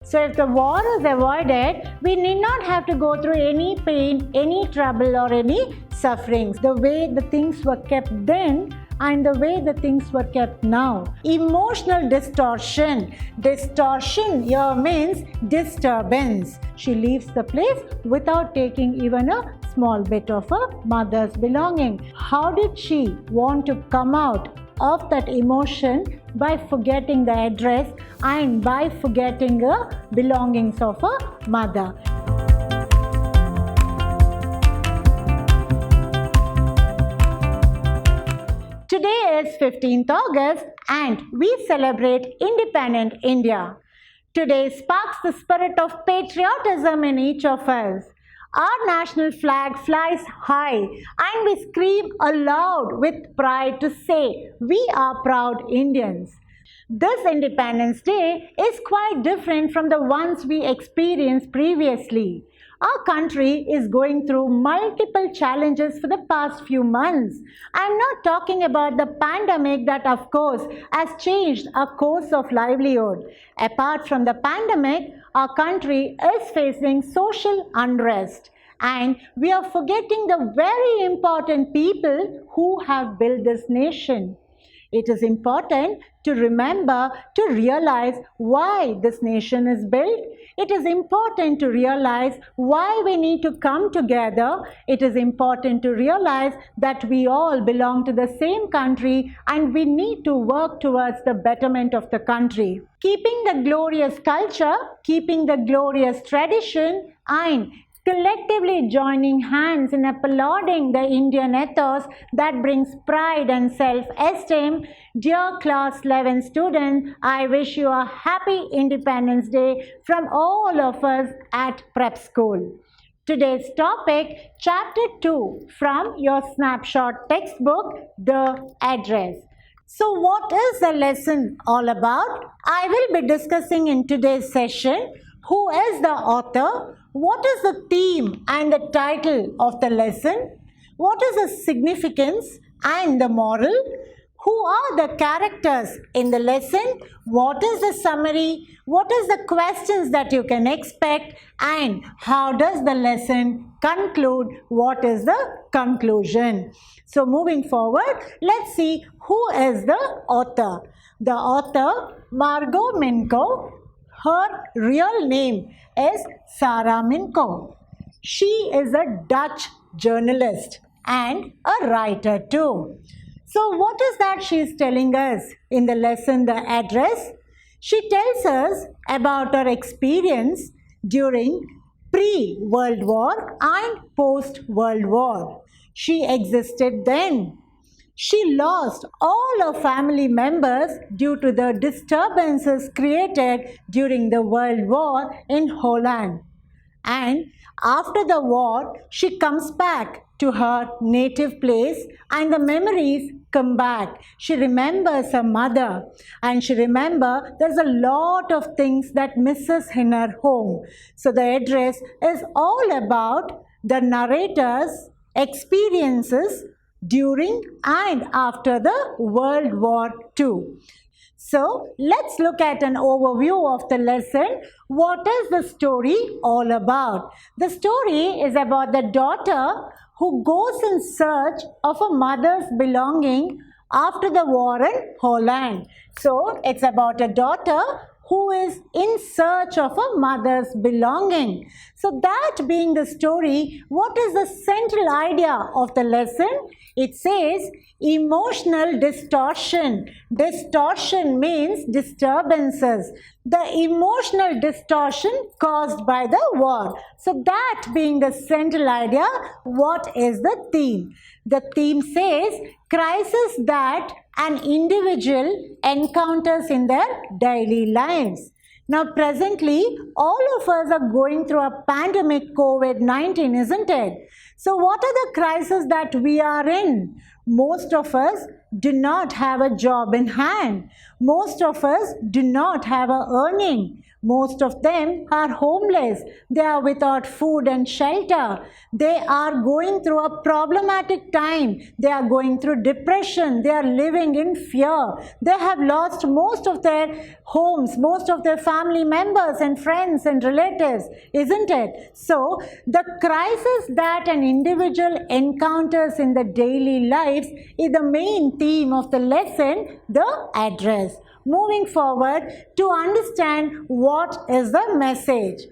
So if the war is avoided, we need not have to go through any pain, any trouble or any sufferings. The way the things were kept then and the way the things were kept now. Emotional distortion. Distortion here means disturbance. She leaves the place without taking even a small bit of her mother's belonging. How did she want to come out of that emotion? By forgetting the address and by forgetting the belongings of her mother. Today is 15th August and we celebrate Independent India. Today sparks the spirit of patriotism in each of us. Our national flag flies high and we scream aloud with pride to say, we are proud Indians. This Independence Day is quite different from the ones we experienced previously. Our country is going through multiple challenges for the past few months. I'm not talking about the pandemic that of course has changed our course of livelihood. Apart from the pandemic, our country is facing social unrest. And we are forgetting the very important people who have built this nation. It is important to remember to realize why this nation is built. It is important to realize why we need to come together. It is important to realize that we all belong to the same country and we need to work towards the betterment of the country. Keeping the glorious culture, keeping the glorious tradition and collectively joining hands in applauding the Indian ethos that brings pride and self-esteem. Dear Class 11 students, I wish you a happy Independence Day from all of us at Prep School. Today's topic, Chapter 2 from your snapshot textbook, The Address. So what is the lesson all about? I will be discussing in today's session who is the author, what is the theme and the title of the lesson, what is the significance and the moral, who are the characters in the lesson, what is the summary, what is the questions that you can expect, and how does the lesson conclude, what is the conclusion. So moving forward, let's see who is the author. The author, Margot Minko. Her real name is Sarah Minko. She is a Dutch journalist and a writer too. So what is that she is telling us in the lesson, The Address? She tells us about her experience during pre-World War and post-World War. She existed then. She lost all her family members due to the disturbances created during the World War in Holland. And after the war, she comes back to her native place and the memories come back. She remembers her mother and she remembers there's a lot of things that misses in her home. So the address is all about the narrator's experiences during and after the World War II. So let's look at an overview of the lesson. What is the story all about? The story is about the daughter who goes in search of a mother's belonging after the war in Holland. So it's about a daughter who is in search of a mother's belonging. So that being the story, what is the central idea of the lesson? It says emotional distortion. Distortion means disturbances. The emotional distortion caused by the war. So that being the central idea, what is the theme? The theme says crisis that an individual encounters in their daily lives. Now presently, all of us are going through a pandemic COVID-19, isn't it? So what are the crises that we are in? Most of us do not have a job in hand. Most of us do not have a earning. Most of them are homeless. They are without food and shelter. They are going through a problematic time. They are going through depression. They are living in fear. They have lost most of their homes, most of their family members and friends and relatives, isn't it? So, the crisis that an individual encounters in the daily lives is the main theme of the lesson, the address. Moving forward to understand what is the message.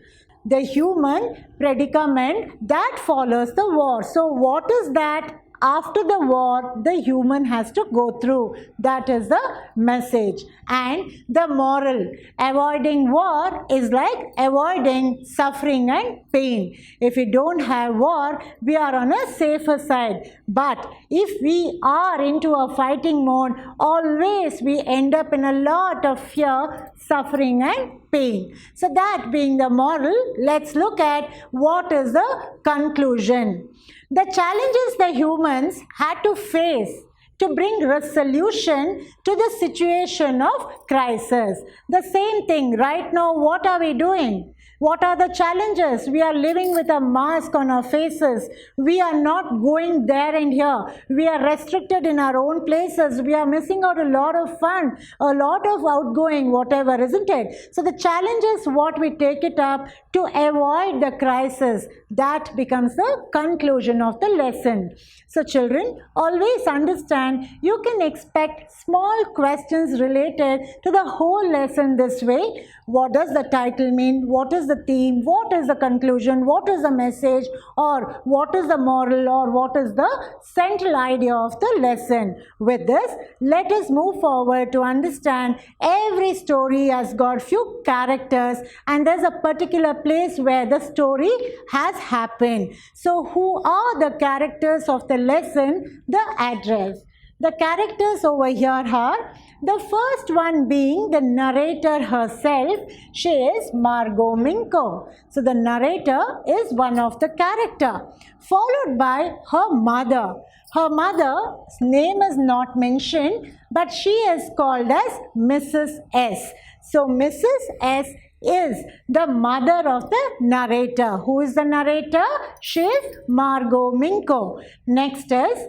The human predicament that follows the war. So what is that? After the war, the human has to go through. That is the message. And the moral, avoiding war is like avoiding suffering and pain. If we don't have war, we are on a safer side. But if we are into a fighting mode, always we end up in a lot of fear, suffering and pain. So that being the moral, let's look at what is the conclusion. The challenges the humans had to face to bring resolution to the situation of crisis. The same thing right now, what are we doing? What are the challenges? We are living with a mask on our faces. We are not going there and here. We are restricted in our own places. We are missing out a lot of fun, a lot of outgoing, whatever, isn't it? So the challenge is what we take it up to avoid the crisis. That becomes the conclusion of the lesson. So children, always understand you can expect small questions related to the whole lesson this way. What does the title mean? What is the theme? What is the conclusion? What is the message? Or what is the moral? Or what is the central idea of the lesson? With this, let us move forward to understand every story has got few characters and there's a particular place where the story has happened. So who are the characters of the lesson? The address. The characters over here are, the first one being the narrator herself. She is Margot Minko. So the narrator is one of the character, followed by her mother. Her mother's name is not mentioned, but she is called as Mrs. S. So Mrs. S is the mother of the narrator. Who is the narrator? She is Margot Minko. Next is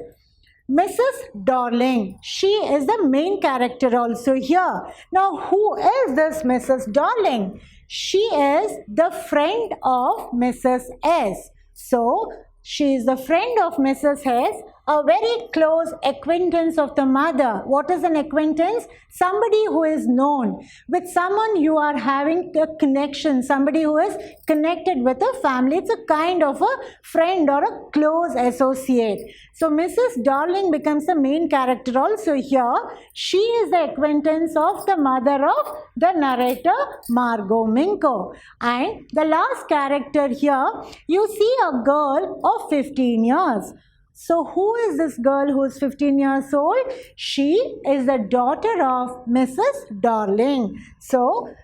Mrs. Darling. She is the main character also here. Now, who is this Mrs. Darling? She is the friend of Mrs. S. So, she is the friend of Mrs. S, a very close acquaintance of the mother. What is an acquaintance? Somebody who is known. With someone you are having a connection, somebody who is connected with a family. It's a kind of a friend or a close associate. So Mrs. Darling becomes the main character also here. She is the acquaintance of the mother of the narrator, Margot Minko. And the last character here, you see a girl of 15 years. So who is this girl who is 15 years old? She is the daughter of Mrs. Darling. So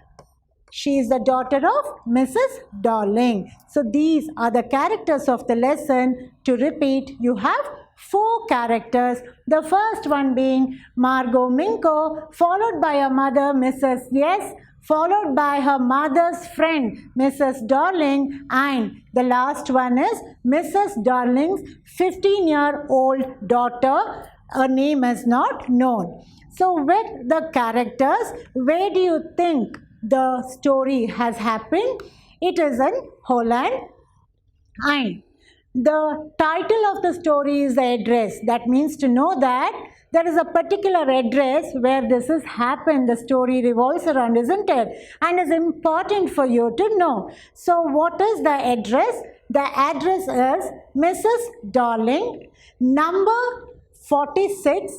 she is the daughter of Mrs. Darling. So these are the characters of the lesson. To repeat, you have 4 characters. The first one being Margot Minko, followed by her mother, Mrs. S, followed by her mother's friend, Mrs. Darling, and the last one is Mrs. Darling's 15-year-old daughter. Her name is not known. So with the characters, where do you think the story has happened? It is in Holland, and the title of the story is the address. That means to know that there is a particular address where this has happened, the story revolves around, isn't it? And is important for you to know. So what is the address? The address is Mrs. Darling, number 46,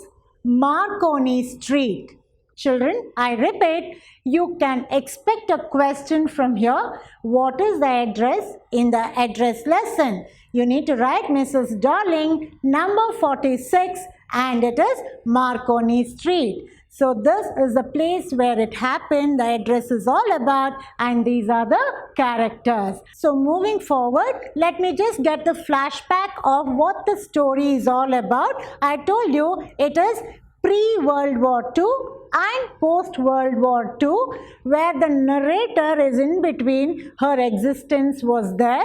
Marconi Street. Children, I repeat, you can expect a question from here. What is the address in the address lesson? You need to write Mrs. Darling, number 46, and it is Marconi Street. So this is the place where it happened, the address is all about, and these are the characters. So moving forward, let me just get the flashback of what the story is all about. I told you it is pre-World War II and post-World War II, where the narrator is in between, her existence was there,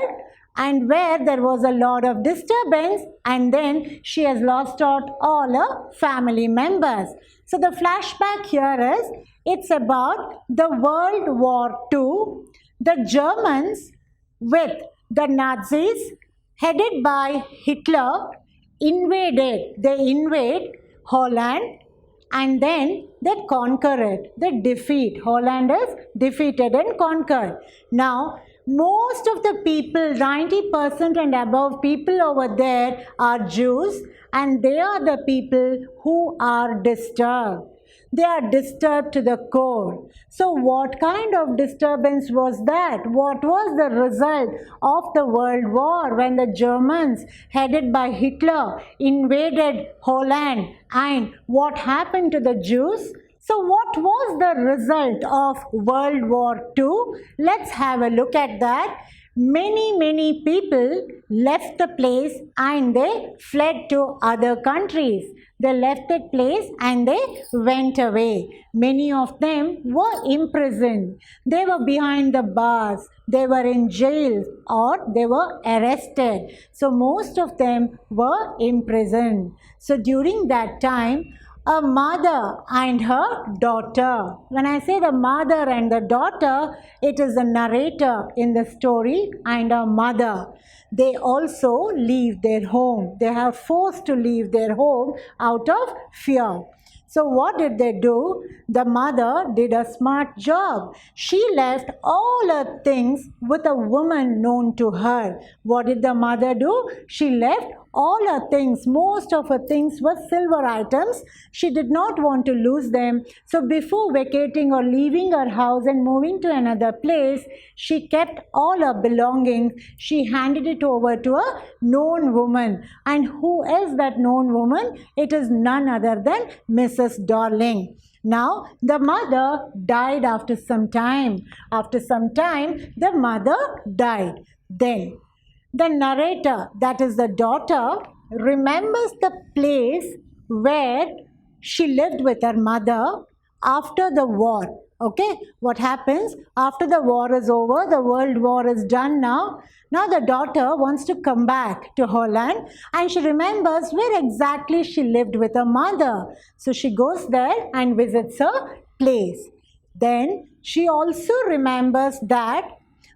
and where there was a lot of disturbance, and then she has lost out all her family members. So the flashback here is, it's about the World War II. The Germans with the Nazis headed by Hitler invade Holland, and then they conquer it. They defeat. Holland is defeated and conquered. Now, most of the people, 90% and above people over there are Jews, and they are the people who are disturbed. They are disturbed to the core. So what kind of disturbance was that? What was the result of the World War when the Germans, headed by Hitler, invaded Holland? And what happened to the Jews? So what was the result of World War II? Let's have a look at that. Many people left the place and they fled to other countries. They left that place and they went away. Many of them were imprisoned. They were behind the bars. They were in jails or they were arrested. So most of them were imprisoned. So during that time, a mother and her daughter. When I say the mother and the daughter, it is the narrator in the story and a mother. They also leave their home. They are forced to leave their home out of fear. So what did they do? The mother did a smart job. She left all her things with a woman known to her. What did the mother do? She left all her things. Most of her things were silver items. She did not want to lose them. So before vacating or leaving her house and moving to another place, she kept all her belongings. She handed it over to a known woman. And who is that known woman? It is none other than Mrs. Darling. Now, the mother died after some time. After some time, the mother died. Then, the narrator, that is the daughter, remembers the place where she lived with her mother after the war. Okay, what happens after the war is over? The World War is done now. Now the daughter wants to come back to Holland and she remembers where exactly she lived with her mother. So she goes there and visits her place. Then she also remembers that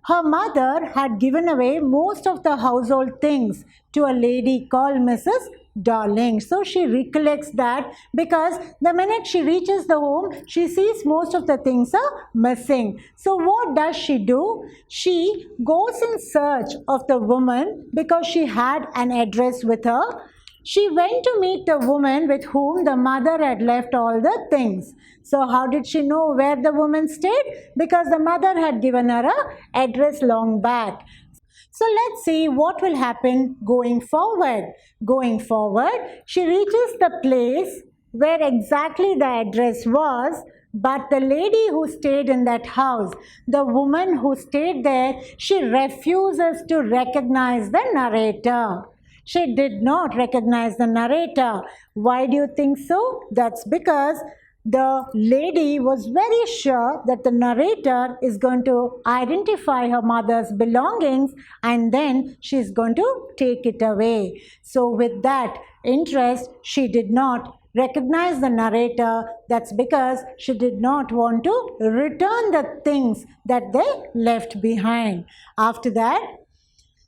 her mother had given away most of the household things to a lady called Mrs. Darling. So she recollects that because the minute she reaches the home, she sees most of the things are missing. So what does she do? She goes in search of the woman because she had an address with her. She went to meet the woman with whom the mother had left all the things. So how did she know where the woman stayed? Because the mother had given her an address long back. So let's see what will happen going forward. Going forward, she reaches the place where exactly the address was, but the lady who stayed in that house, the woman who stayed there, she refuses to recognize the narrator. She did not recognize the narrator. Why do you think so? That's because the lady was very sure that the narrator is going to identify her mother's belongings and then she's going to take it away. So with that interest, she did not recognize the narrator. That's because she did not want to return the things that they left behind. After that,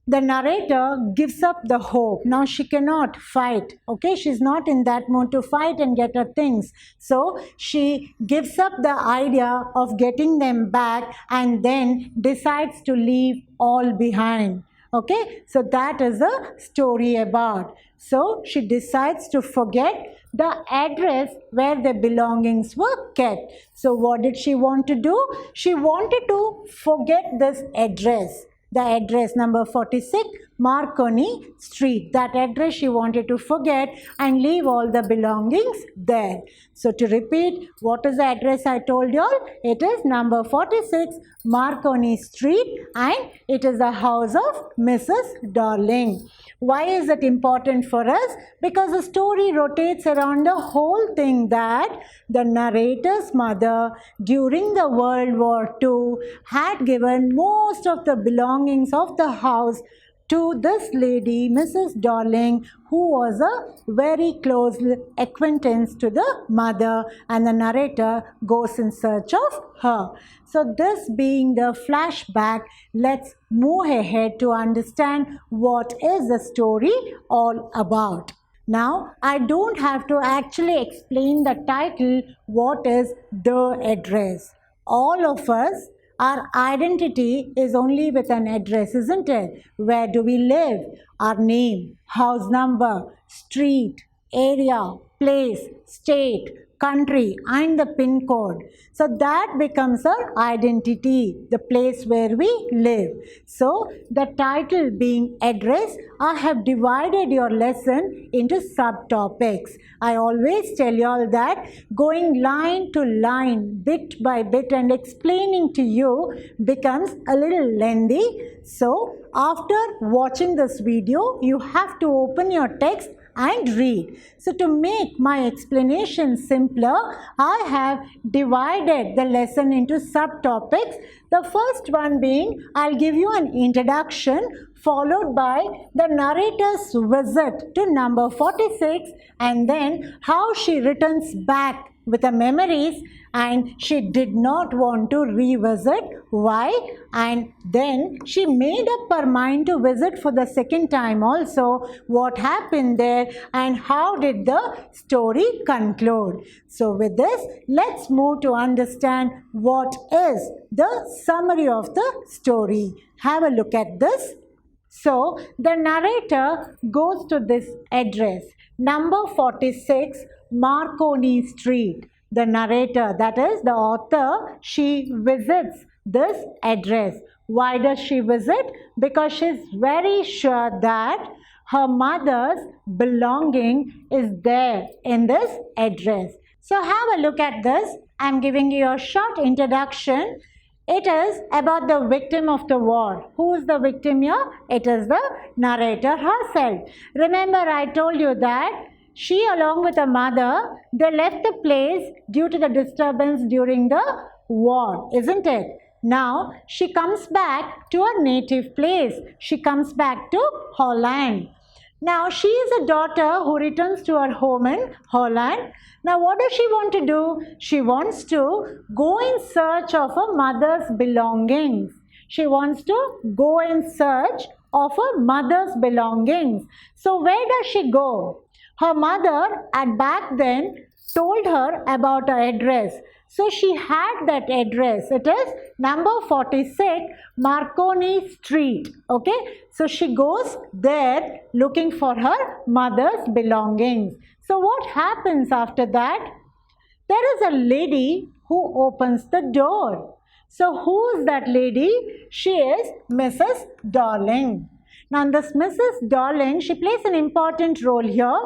the narrator gives up the hope. Now she cannot fight. Okay, she's not in that mood to fight and get her things. So she gives up the idea of getting them back and then decides to leave all behind. Okay, so that is the story about. So she decides to forget the address where the belongings were kept. So what did she want to do? She wanted to forget this address. The address number 46 Marconi Street. That address she wanted to forget and leave all the belongings there. So to repeat, what is the address I told you all? It is number 46 Marconi Street and it is the house of Mrs. Darling. Why is it important for us? Because the story rotates around the whole thing that the narrator's mother during the World War II had given most of the belongings of the house to this lady, Mrs. Darling, who was a very close acquaintance to the mother, and the narrator goes in search of her. So this being the flashback, let's move ahead to understand what is the story all about. Now, I don't have to actually explain the title, what is the address. All of us, our identity is only with an address, isn't it? Where do we live? Our name, house number, street, area, place, state, country and the pin code. So that becomes our identity, the place where we live. So the title being address, I have divided your lesson into subtopics. I always tell you all that going line to line, bit by bit and explaining to you becomes a little lengthy. So after watching this video, you have to open your text and read. So to make my explanation simpler, I have divided the lesson into subtopics. The first one being, I'll give you an introduction followed by the narrator's visit to number 46 and then how she returns back with the memories and she did not want to revisit. Why? And then she made up her mind to visit for the second time also. What happened there and how did the story conclude? So with this, let's move to understand what is the summary of the story. Have a look at this. So the narrator goes to this address, number 46 Marconi Street. The narrator, that is the author, she visits this address. Why does she visit? Because she's very sure that her mother's belonging is there in this address. So have a look at this. I'm giving you a short introduction. It is about the victim of the war. Who is the victim here? It is the narrator herself. Remember, I told you that she along with her mother, they left the place due to the disturbance during the war, isn't it? Now, she comes back to her native place. She comes back to Holland. Now, she is a daughter who returns to her home in Holland. Now, what does she want to do? She wants to go in search of her mother's belongings. She wants to go in search of her mother's belongings. So, where does she go? Her mother at back then told her about her address. So she had that address. It is number 46 Marconi Street. Okay. So she goes there looking for her mother's belongings. So what happens after that? There is a lady who opens the door. So who is that lady? She is Mrs. Darling. Now this Mrs. Darling, she plays an important role here.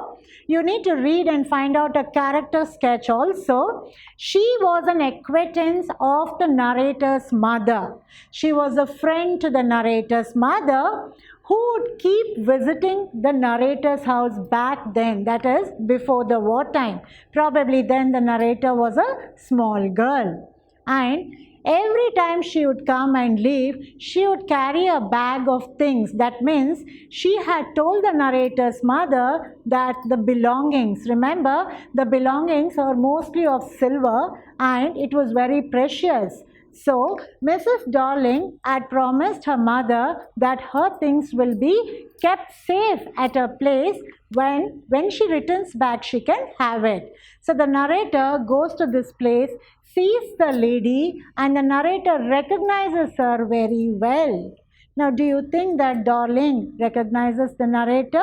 You need to read and find out a character sketch also. She was an acquaintance of the narrator's mother. She was a friend to the narrator's mother who would keep visiting the narrator's house back then, that is before the wartime. Probably then the narrator was a small girl. And every time she would come and leave, she would carry a bag of things. That means she had told the narrator's mother that the belongings, remember, the belongings are mostly of silver and it was very precious. So, Mrs. Darling had promised her mother that her things will be kept safe at a place when she returns back, she can have it. So, the narrator goes to this place, sees the lady, and the narrator recognizes her very well. Now, do you think that Darling recognizes the narrator?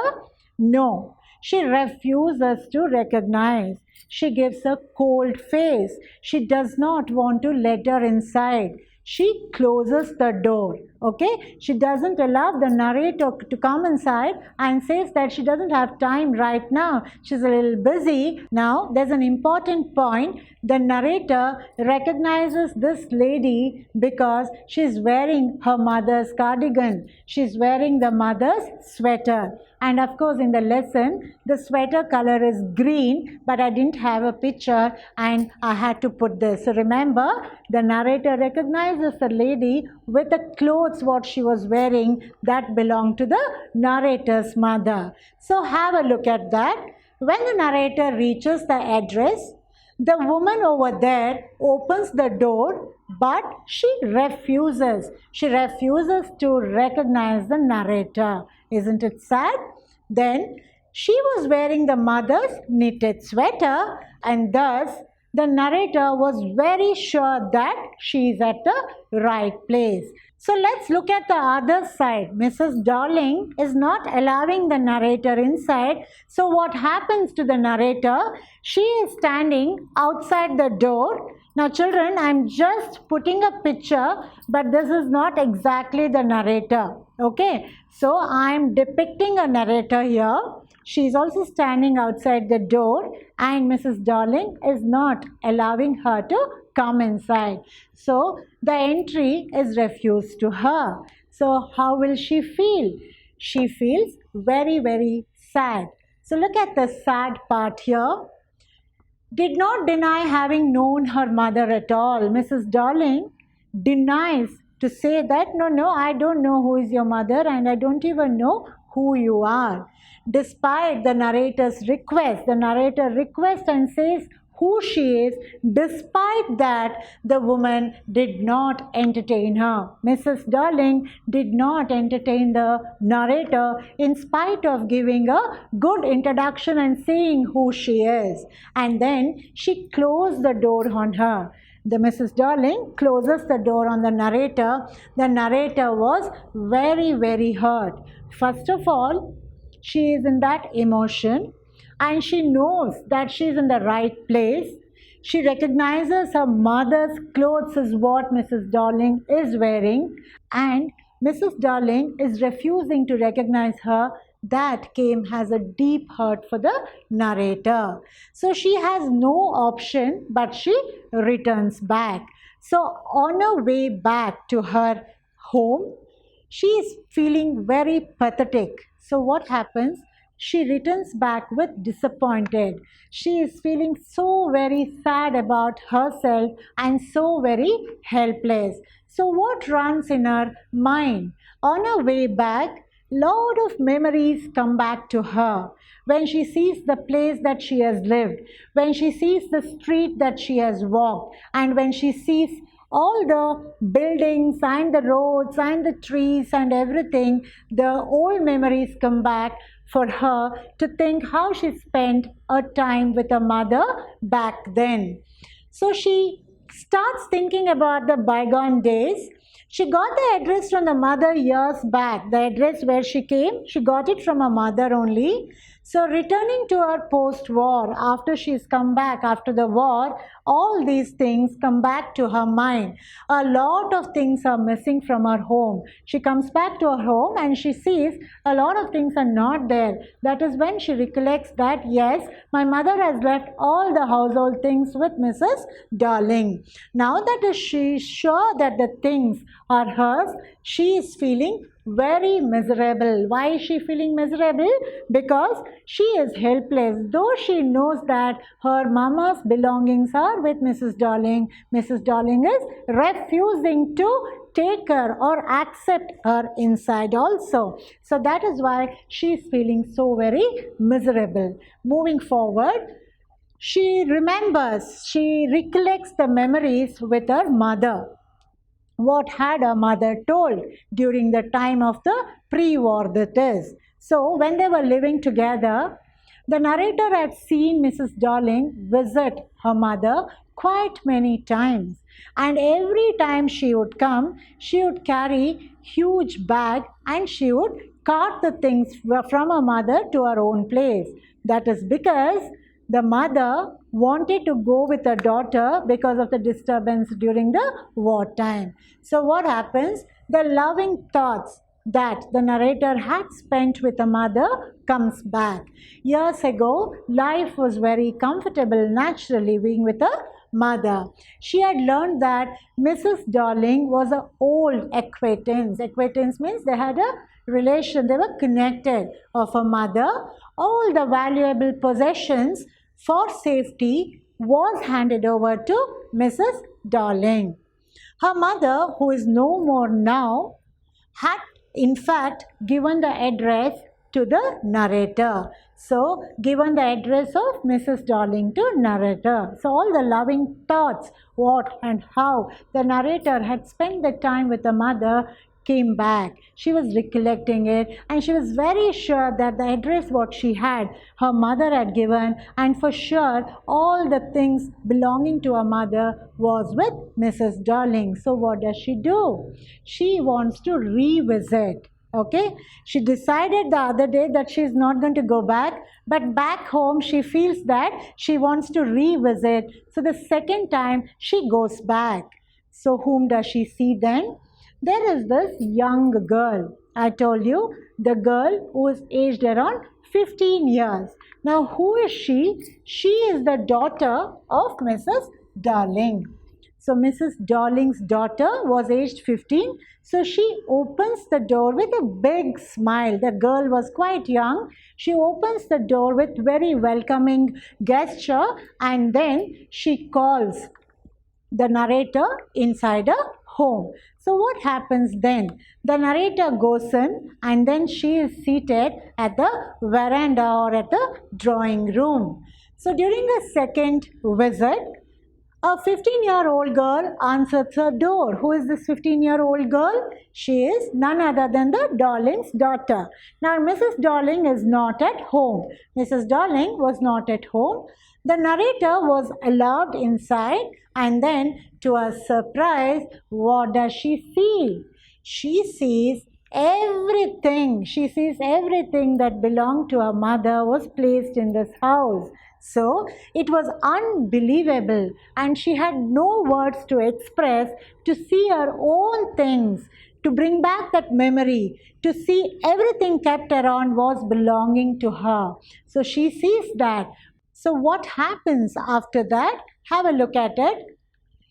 No, she refuses to recognize. She gives a cold face. She does not want to let her inside. she closes the door. Okay, she doesn't allow the narrator to come inside and says that she doesn't have time right now. She's a little busy. Now, there's an important point. The narrator recognizes this lady because she's wearing her mother's cardigan. She's wearing the mother's sweater. And of course, in the lesson, the sweater color is green, but I didn't have a picture and I had to put this. So remember, the narrator recognizes the lady with the clothes what she was wearing that belonged to the narrator's mother. So have a look at that. When the narrator reaches the address, the woman over there opens the door, but she refuses. She refuses to recognize the narrator. Isn't it sad? Then she was wearing the mother's knitted sweater, and thus the narrator was very sure that she is at the right place. So let's look at the other side. Mrs. Darling is not allowing the narrator inside. So what happens to the narrator? She is standing outside the door. Now children, I'm just putting a picture, but this is not exactly the narrator. Okay, so I'm depicting a narrator here. She is also standing outside the door, and Mrs. Darling is not allowing her to come inside. So the entry is refused to her. So how will she feel? She feels very, very sad. So look at the sad part here. Did not deny having known her mother at all. Mrs. Darling denies to say that, no, I don't know who is your mother and I don't even know who you are. Despite the narrator's request, the narrator requests and says who she is. Despite that, the woman did not entertain her. Mrs. Darling did not entertain the narrator in spite of giving a good introduction and saying who she is. And then she closed the door on her. The Mrs. Darling closes the door on the narrator. The narrator was very, very hurt. First of all, she is in that emotion and she knows that she is in the right place. She recognizes her mother's clothes is what Mrs. Darling is wearing, and Mrs. Darling is refusing to recognize her. That came as a deep hurt for the narrator. So she has no option, but she returns back. So on her way back to her home, she is feeling very pathetic. So what happens? She returns back with disappointed. She is feeling so very sad about herself and so very helpless. So what runs in her mind? On her way back, lot of memories come back to her. When she sees the place that she has lived, when she sees the street that she has walked, and when she sees all the buildings and the roads and the trees and everything, the old memories come back for her to think how she spent her time with her mother back then. So she starts thinking about the bygone days. She got the address from the mother years back. The address where she came, she got it from her mother only. So returning to her post-war, after she's come back after the war, all these things come back to her mind. A lot of things are missing from her home. She comes back to her home and she sees a lot of things are not there. That is when she recollects that, yes, my mother has left all the household things with Mrs. Darling. Now that she is sure that the things are hers, she is feeling very miserable. Why is she feeling miserable? Because she is helpless. Though she knows that her mama's belongings are with Mrs. Darling, Mrs. Darling is refusing to take her or accept her inside also. So that is why she is feeling so very miserable. Moving forward, she remembers, she recollects the memories with her mother. What had her mother told during the time of the pre-war, that is. So when they were living together, the narrator had seen Mrs. Darling visit her mother quite many times, and every time she would come, she would carry huge bag and she would cart the things from her mother to her own place. That is because The mother wanted to go with her daughter because of the disturbance during the wartime. So what happens? The loving thoughts that the narrator had spent with the mother comes back. Years ago, life was very comfortable naturally being with a mother. She had learned that Mrs. Darling was an old acquaintance. Acquaintance means they had a relation, they were connected of a mother. All the valuable possessions for safety was handed over to Mrs. Darling. Her mother, who is no more now, had in fact given the address to the narrator. So, given the address of Mrs. Darling to narrator. So, all the loving thoughts, what and how the narrator had spent the time with the mother came back. She was recollecting it and she was very sure that the address what she had, her mother had given, and for sure all the things belonging to her mother was with Mrs. Darling. So what does she do? She wants to revisit. Okay, she decided the other day that she is not going to go back, but back home she feels that she wants to revisit. So the second time she goes back. So whom does she see then? There is this young girl. I told you, the girl who is aged around 15 years. Now who is she? She is the daughter of Mrs. Darling. So Mrs. Darling's daughter was aged 15. So she opens the door with a big smile. The girl was quite young. She opens the door with very welcoming gesture and then she calls the narrator inside her home. So what happens then? The narrator goes in and then she is seated at the veranda or at the drawing room. So during the second visit, a 15-year-old girl answers her door. Who is this 15-year-old girl? She is none other than the Darling's daughter. Now Mrs. Darling is not at home. Mrs. Darling was not at home. The narrator was allowed inside and then to her surprise, what does she see? She sees everything. She sees everything that belonged to her mother was placed in this house. So it was unbelievable and she had no words to express to see her own things, to bring back that memory, to see everything kept around was belonging to her. So she sees that. So what happens after that? Have a look at it.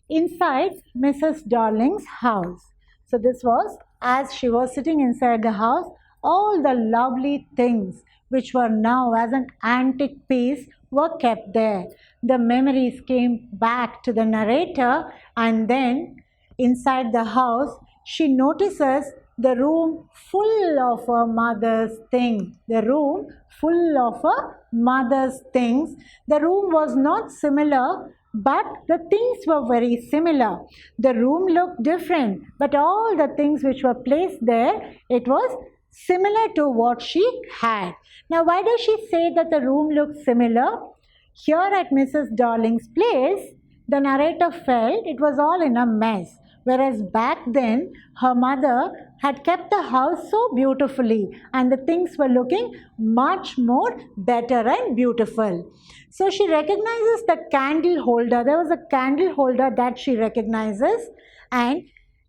Inside Mrs. Darling's house. So this was as she was sitting inside the house, all the lovely things which were now as an antique piece were kept there. The memories came back to the narrator and then inside the house she notices the room full of her mother's things. The room full of her mother's things. The room was not similar, but the things were very similar. The room looked different, but all the things which were placed there, it was similar to what she had. Now, why does she say that the room looks similar? Here at Mrs. Darling's place, the narrator felt it was all in a mess. Whereas back then, her mother had kept the house so beautifully and the things were looking much more better and beautiful. So she recognizes the candle holder. There was a candle holder that she recognizes and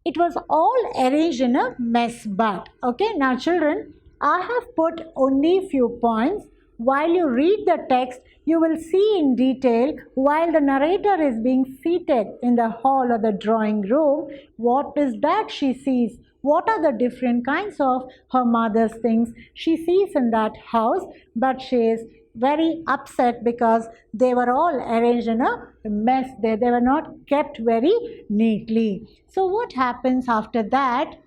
it was all arranged in a mess but. Okay, now children, I have put only few points. While you read the text, you will see in detail while the narrator is being seated in the hall or the drawing room, what is that she sees? What are the different kinds of her mother's things she sees in that house, but she is very upset because they were all arranged in a mess there. They were not kept very neatly. So what happens after that?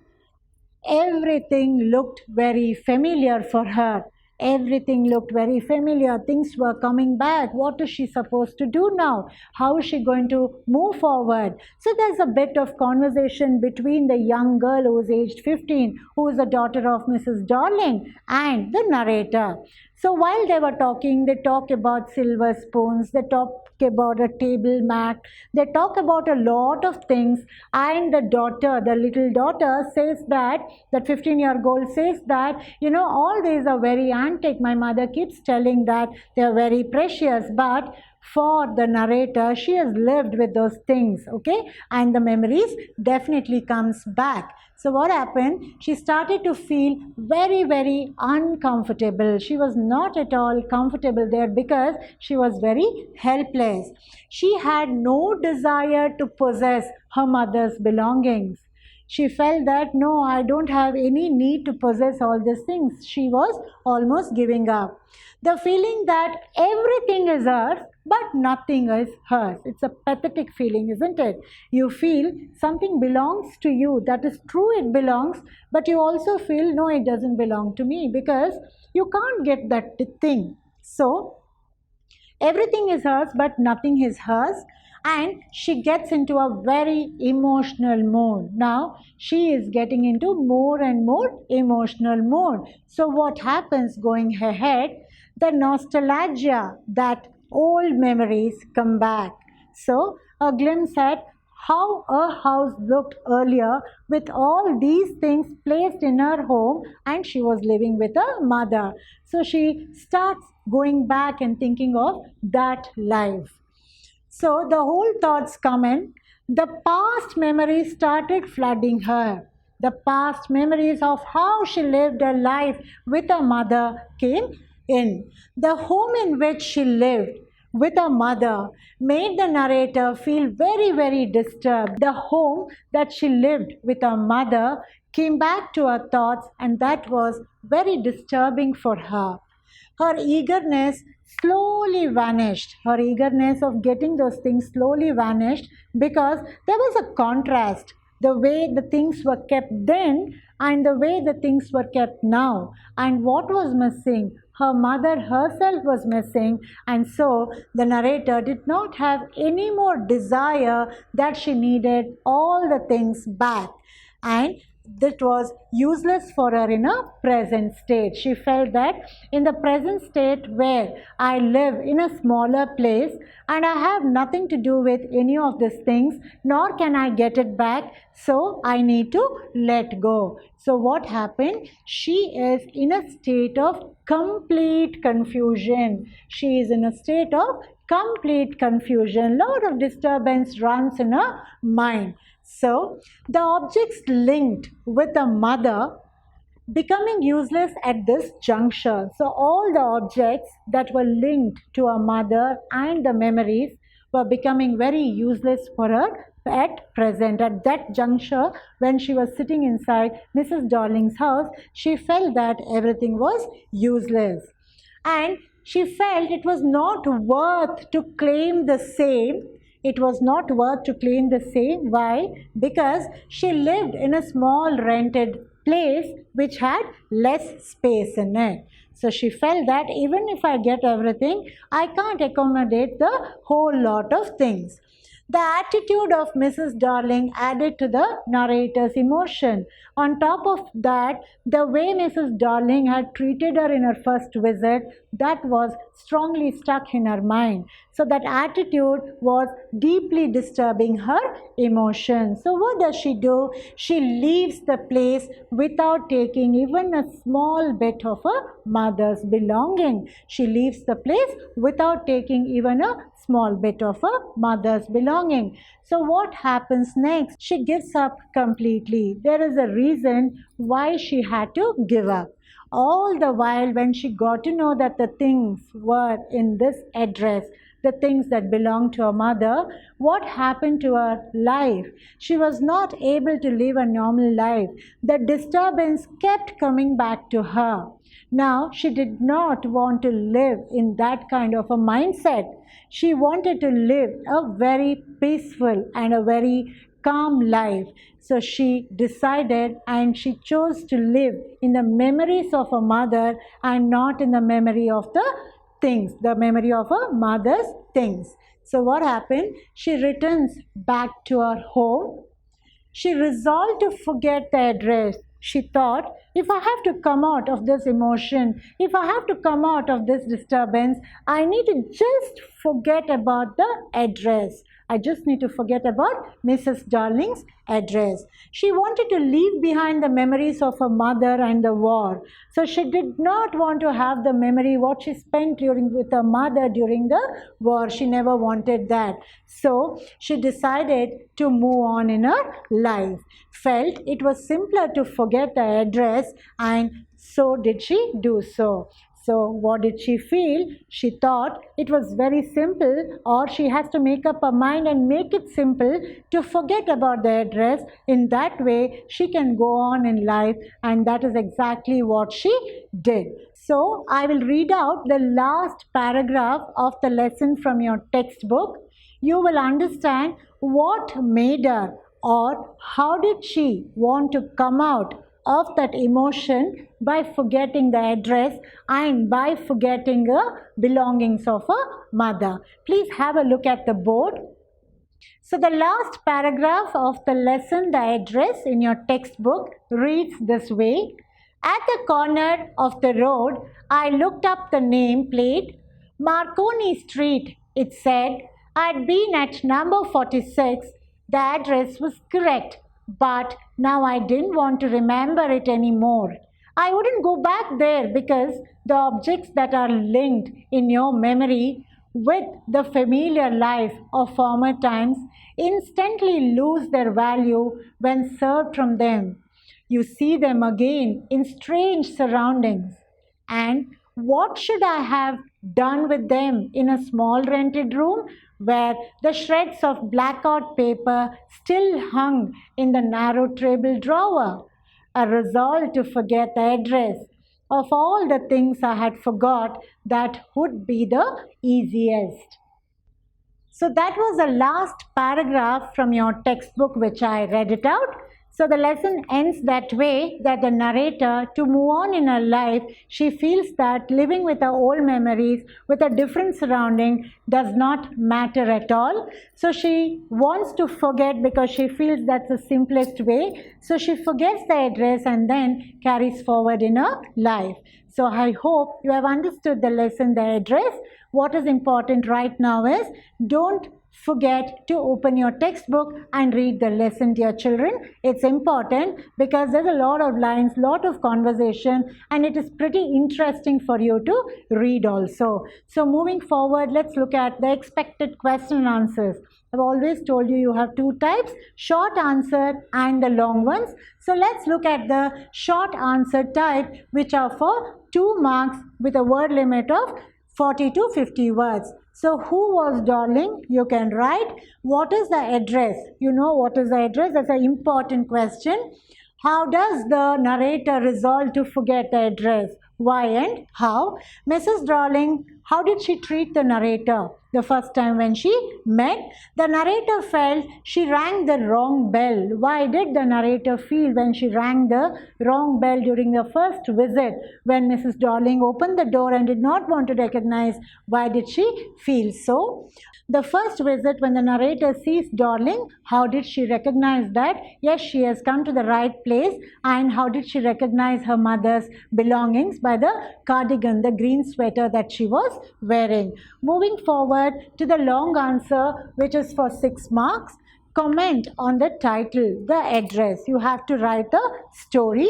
Everything looked very familiar for her. Everything looked very familiar. Things were coming back. What is she supposed to do now? How is she going to move forward? So there's a bit of conversation between the young girl who is aged 15, who is the daughter of Mrs. Darling, and the narrator. So while they were talking, they talk about silver spoons, they talk about a table mat, they talk about a lot of things, and the daughter, the little daughter says that 15-year-old says that, all these are very antique. My mother keeps telling that they are very precious, but for the narrator, she has lived with those things, okay, and the memories definitely comes back. So what happened? She started to feel very, very uncomfortable. She was not at all comfortable there because she was very helpless. She had no desire to possess her mother's belongings. She felt that, no, I don't have any need to possess all these things. She was almost giving up. The feeling that everything is hers, but nothing is hers. It's a pathetic feeling, isn't it? You feel something belongs to you. That is true, it belongs, but you also feel, no, it doesn't belong to me, because you can't get that thing. So, everything is hers, but nothing is hers. And she gets into a very emotional mood. Now, she is getting into more and more emotional mood. So, what happens going ahead? The nostalgia, that old memories come back. So, a glimpse at how a house looked earlier with all these things placed in her home, and she was living with her mother. So, she starts going back and thinking of that life. So the whole thoughts come in. The past memories started flooding her. The past memories of how she lived her life with her mother came in. The home in which she lived with her mother made the narrator feel very, very disturbed. The home that she lived with her mother came back to her thoughts, and that was very disturbing for her. Her eagerness slowly vanished. Her eagerness of getting those things slowly vanished because there was a contrast. The way the things were kept then and the way the things were kept now. And what was missing? Her mother herself was missing, and so the narrator did not have any more desire that she needed all the things back. And that was useless for her in a present state. She felt that in the present state where I live in a smaller place and I have nothing to do with any of these things, nor can I get it back, so I need to let go. So what happened? She is in a state of complete confusion. She is in a state of complete confusion. Lot of disturbance runs in her mind. So, the objects linked with the mother becoming useless at this juncture. So, all the objects that were linked to a mother and the memories were becoming very useless for her at present. At that juncture, when she was sitting inside Mrs. Darling's house, she felt that everything was useless. And she felt it was not worth to claim the same. It was not worth to claim the same. Why? Because she lived in a small rented place which had less space in it. So she felt that even if I get everything, I can't accommodate the whole lot of things. The attitude of Mrs. Darling added to the narrator's emotion. On top of that, the way Mrs. Darling had treated her in her first visit, that was strongly stuck in her mind. So that attitude was deeply disturbing her emotions. So what does she do? She leaves the place without taking even a small bit of her mother's belonging. She leaves the place without taking even a small bit of her mother's belonging. So what happens next? She gives up completely. There is a reason why she had to give up. All the while, when she got to know that the things were in this address, the things that belonged to her mother, what happened to her life? She was not able to live a normal life. The disturbance kept coming back to her. Now, she did not want to live in that kind of a mindset. She wanted to live a very peaceful and a very calm life. So she decided and she chose to live in the memories of her mother and not in the memory of the things, the memory of her mother's things. So what happened? She returns back to her home. She resolved to forget the address. She thought, if I have to come out of this emotion, if I have to come out of this disturbance, I need to just forget about the address. I just need to forget about Mrs. Darling's address. She wanted to leave behind the memories of her mother and the war. So she did not want to have the memory what she spent with her mother during the war. She never wanted that. So she decided to move on in her life. Felt it was simpler to forget the address, and so did she do so. So what did she feel? She thought it was very simple, or she has to make up her mind and make it simple to forget about the address. In that way, she can go on in life, and that is exactly what she did. So I will read out the last paragraph of the lesson from your textbook. You will understand what made her, or how did she want to come out of that emotion by forgetting the address and by forgetting the belongings of her mother. Please have a look at the board. So the last paragraph of the lesson, the address in your textbook, reads this way. At the corner of the road, I looked up the name plate. Marconi Street, it said. I'd been at number 46. The address was correct, but now I didn't want to remember it anymore. I wouldn't go back there because the objects that are linked in your memory with the familiar life of former times instantly lose their value when served from them. You see them again in strange surroundings. And what should I have done with them in a small rented room where the shreds of blackout paper still hung in the narrow table drawer? A resolve to forget the address. Of all the things I had forgot, that would be the easiest. So that was the last paragraph from your textbook which I read it out. So the lesson ends that way, that the narrator, to move on in her life, she feels that living with her old memories, with a different surrounding, does not matter at all. So she wants to forget because she feels that's the simplest way. So she forgets the address and then carries forward in her life. So I hope you have understood the lesson, the address. What is important right now is don't forget to open your textbook and read the lesson, dear children. It's important because there's a lot of lines, lot of conversation, and it is pretty interesting for you to read also. So moving forward, let's look at the expected question and answers. I've always told you you have two types, short answer and the long ones. So let's look at the short answer type, which are for 2 marks with a word limit of 40 to 50 words. So who was Darling? You can write. What is the address? You know what is the address? That's an important question. How does the narrator resolve to forget the address? Why and how? Mrs. Darling, how did she treat the narrator the first time when she met? The narrator felt she rang the wrong bell. Why did the narrator feel when she rang the wrong bell during the first visit when Mrs. Darling opened the door and did not want to recognize? Why did she feel so? The first visit when the narrator sees Darling, how did she recognize that? Yes, she has come to the right place. And how did she recognize her mother's belongings? By the cardigan, the green sweater that she was wearing. Moving forward to the long answer, which is for 6 marks. Comment on the title, the address. You have to write the story.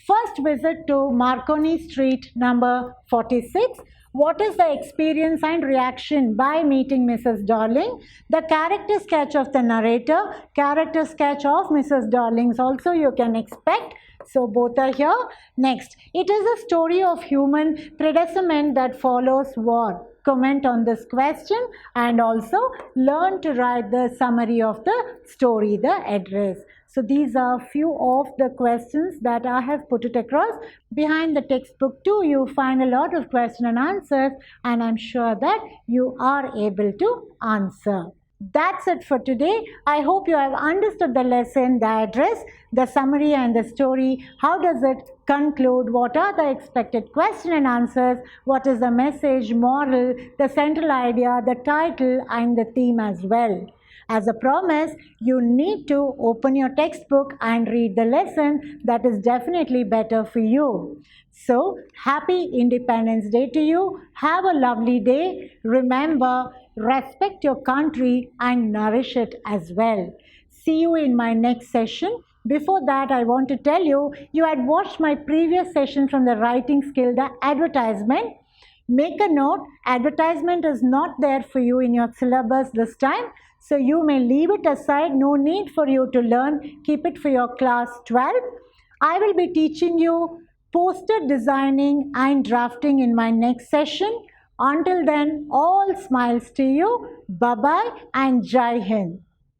First visit to Marconi Street, number 46. What is the experience and reaction by meeting Mrs. Darling? The character sketch of the narrator, character sketch of Mrs. Darling's also you can expect. So both are here. Next, it is a story of human predicament that follows war. Comment on this question and also learn to write the summary of the story, the address. So these are few of the questions that I have put it across. Behind the textbook too, you find a lot of question and answers, and I'm sure that you are able to answer. That's it for today. I hope you have understood the lesson, the address, the summary and the story. How does it conclude? What are the expected question and answers? What is the message, moral, the central idea, the title and the theme as well? As a promise, you need to open your textbook and read the lesson. That is definitely better for you. So, happy Independence Day to you. Have a lovely day. Remember, respect your country and nourish it as well. See you in my next session. Before that, I want to tell you, you had watched my previous session from the writing skill, the advertisement. Make a note, advertisement is not there for you in your syllabus this time. So you may leave it aside, no need for you to learn. Keep it for your class 12. I will be teaching you poster designing and drafting in my next session. Until then, all smiles to you. Bye-bye and Jai Hind.